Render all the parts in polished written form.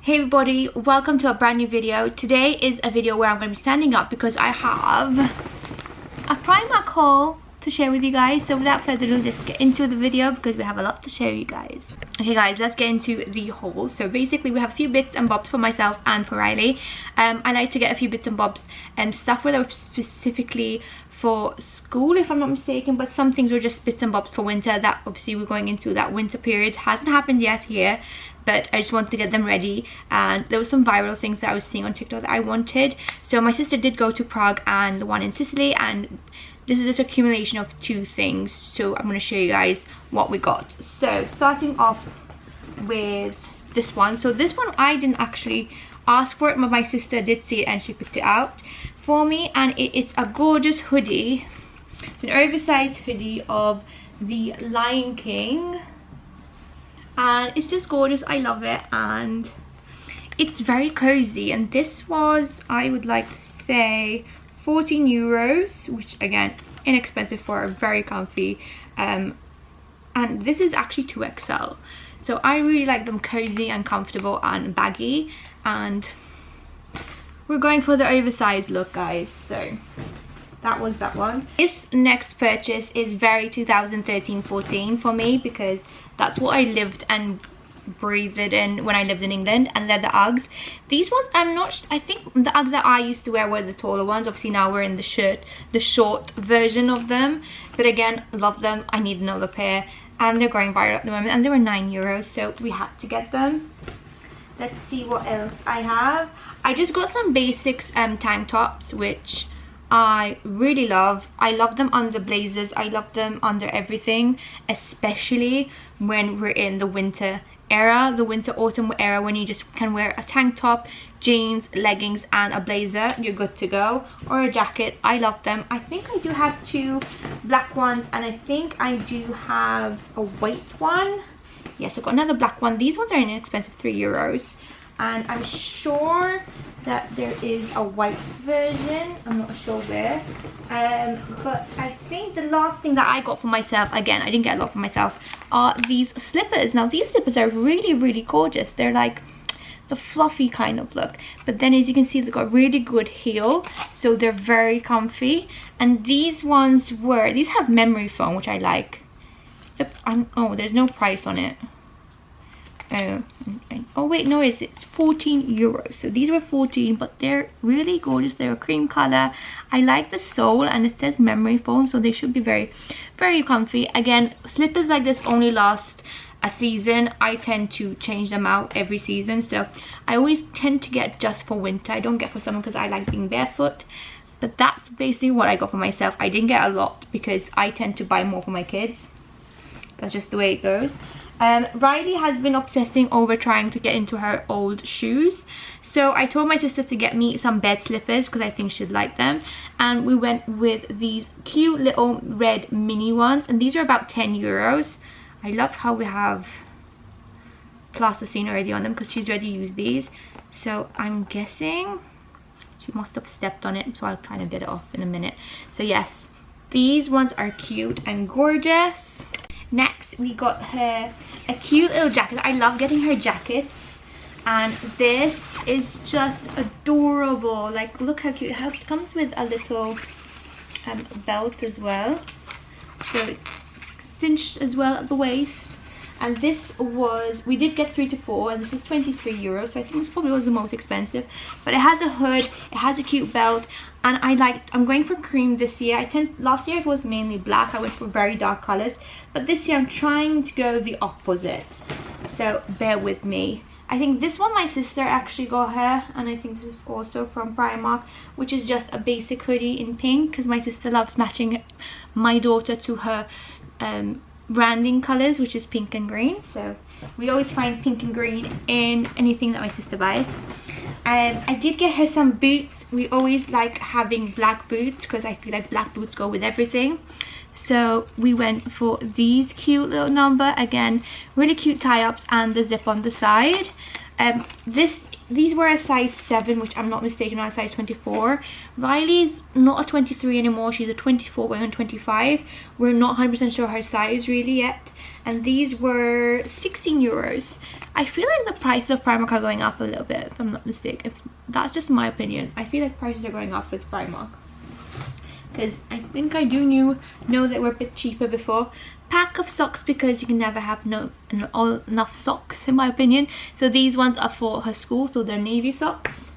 Hey everybody, welcome to a brand new video. Today is a video where I'm going to be standing up because I have a Primark haul to share with you guys. So without further ado, let's get into the video because we have a lot to show you guys. Okay guys, let's get into the haul. So basically we have a few bits and bobs for myself and for Riley. I like to get a few bits and bobs and stuff that were specifically for school if I'm not mistaken, but some things were just bits and bobs for winter that obviously we're going into that winter period. Hasn't happened yet here, but I just wanted to get them ready, and there were some viral things that I was seeing on TikTok that I wanted. So my sister did go to Prague and the one in Sicily, and this is just accumulation of two things, so I'm going to show you guys what we got. So starting off with this one. So this one I didn't actually ask for it, but my sister did see it and she picked it out for me, and it's a gorgeous hoodie. It's an oversized hoodie of the Lion King, and it's just gorgeous. I love it, and it's very cozy. And this was, I would like to say, 14 euros, which again inexpensive for a very comfy, and this is actually 2XL, so I really like them cozy and comfortable and baggy, and we're going for the oversized look, guys. So that was that one. This next purchase is very 2013-14 for me, because that's what I lived and breathed in when I lived in England, and they're the Uggs. These ones, I think the Uggs that I used to wear were the taller ones. Obviously now we're in the short version of them, but again, love them. I need another pair, and they're going viral at the moment, and they were 9 euros, so we had to get them. Let's see what else I have. I just got some basics tank tops, which I really love. I love them under blazers, I love them under everything, especially when we're in the winter era, the winter autumn era, when you just can wear a tank top, jeans, leggings and a blazer, you're good to go, or a jacket. I love them. I think I do have two black ones, and I think I do have a white one. Yes, I've got another black one. These ones are inexpensive, 3 euros, and I'm sure that there is a white version. I'm not sure where, but I think the last thing that I got for myself, again I didn't get a lot for myself, are these slippers. Now these slippers are really gorgeous. They're like the fluffy kind of look, but then as you can see, they've got really good heel, so they're very comfy. And these ones these have memory foam, which I like. Oh, there's no price on it. Oh wait, no, it's 14 euros. So these were 14, but they're really gorgeous. They're a cream color. I like the sole, and it says memory foam, so they should be very comfy. Again, slippers like this only last a season. I tend to change them out every season, so I always tend to get just for winter. I don't get for summer because I like being barefoot. But that's basically what I got for myself. I didn't get a lot because I tend to buy more for my kids. That's just the way it goes. Riley has been obsessing over trying to get into her old shoes, so I told my sister to get me some bed slippers because I think she'd like them, and we went with these cute little red mini ones, and these are about 10 euros. I love how we have plasticine already on them because she's already used these, so I'm guessing she must have stepped on it, so I'll kind of get it off in a minute. So yes, these ones are cute and gorgeous. Next we got her a cute little jacket. I love getting her jackets, and this is just adorable. Like, look how cute. It comes with a little belt as well, so it's cinched as well at the waist. And this was, we did get 3 to 4, and this is 23 euros, so I think this probably was the most expensive. But it has a hood, it has a cute belt, and I'm going for cream this year. Last year it was mainly black. I went for very dark colors, but this year I'm trying to go the opposite, so bear with me. I think this one my sister actually got her, and I think this is also from Primark, which is just a basic hoodie in pink, because my sister loves matching my daughter to her branding colors, which is pink and green, so we always find pink and green in anything that my sister buys. I did get her some boots. We always like having black boots because I feel like black boots go with everything, so we went for these cute little number, again really cute tie-ups and the zip on the side. This these were a size 7, which I'm not mistaken, are a size 24. Riley's not a 23 anymore, she's a 24 going on 25. We're not 100% sure her size really yet. And these were 16 euros. I feel like the prices of Primark are going up a little bit, if I'm not mistaken. If that's just my opinion. I feel like prices are going up with Primark, because I think I do know that we're a bit cheaper before. Pack of socks, because you can never have enough socks in my opinion. So these ones are for her school, so they're navy socks.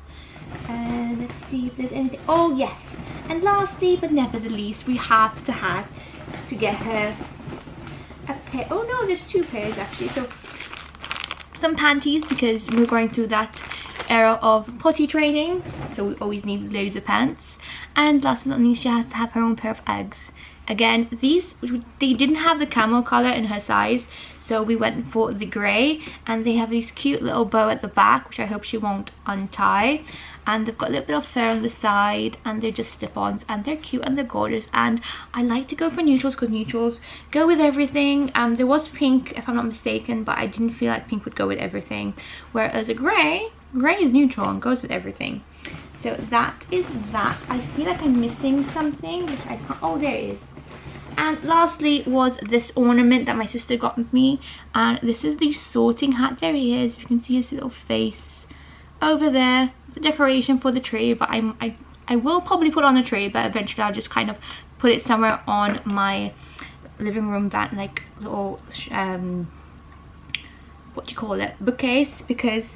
And let's see if there's anything. Oh yes, and lastly but never the least, we have to get her a pair. Oh no, there's 2 pairs actually. So some panties, because we're going through that era of potty training, so we always need loads of pants. And last but not least, she has to have her own pair of Uggs. Again, these, they didn't have the camel color in her size, so we went for the grey. And they have this cute little bow at the back, which I hope she won't untie. And they've got a little bit of fur on the side, and they're just slip-ons, and they're cute and they're gorgeous. And I like to go for neutrals, because neutrals go with everything. There was pink, if I'm not mistaken, but I didn't feel like pink would go with everything. Whereas a grey is neutral and goes with everything. So that is that. I feel like I'm missing something, which I can't. Oh, there it is. And lastly was this ornament that my sister got me, and this is the sorting hat. There he is. You can see his little face over there. It's a decoration for the tree, but I will probably put on a tree, but eventually I'll just kind of put it somewhere on my living room, that like little what do you call it, bookcase, because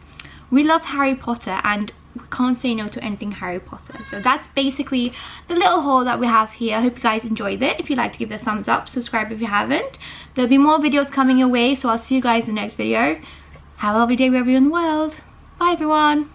we love Harry Potter and we can't say no to anything Harry Potter. So that's basically the little haul that we have here. I hope you guys enjoyed it. If you like to give it a thumbs up, subscribe if you haven't. There'll be more videos coming your way, so I'll see you guys in the next video. Have a lovely day wherever you're in the world. Bye everyone.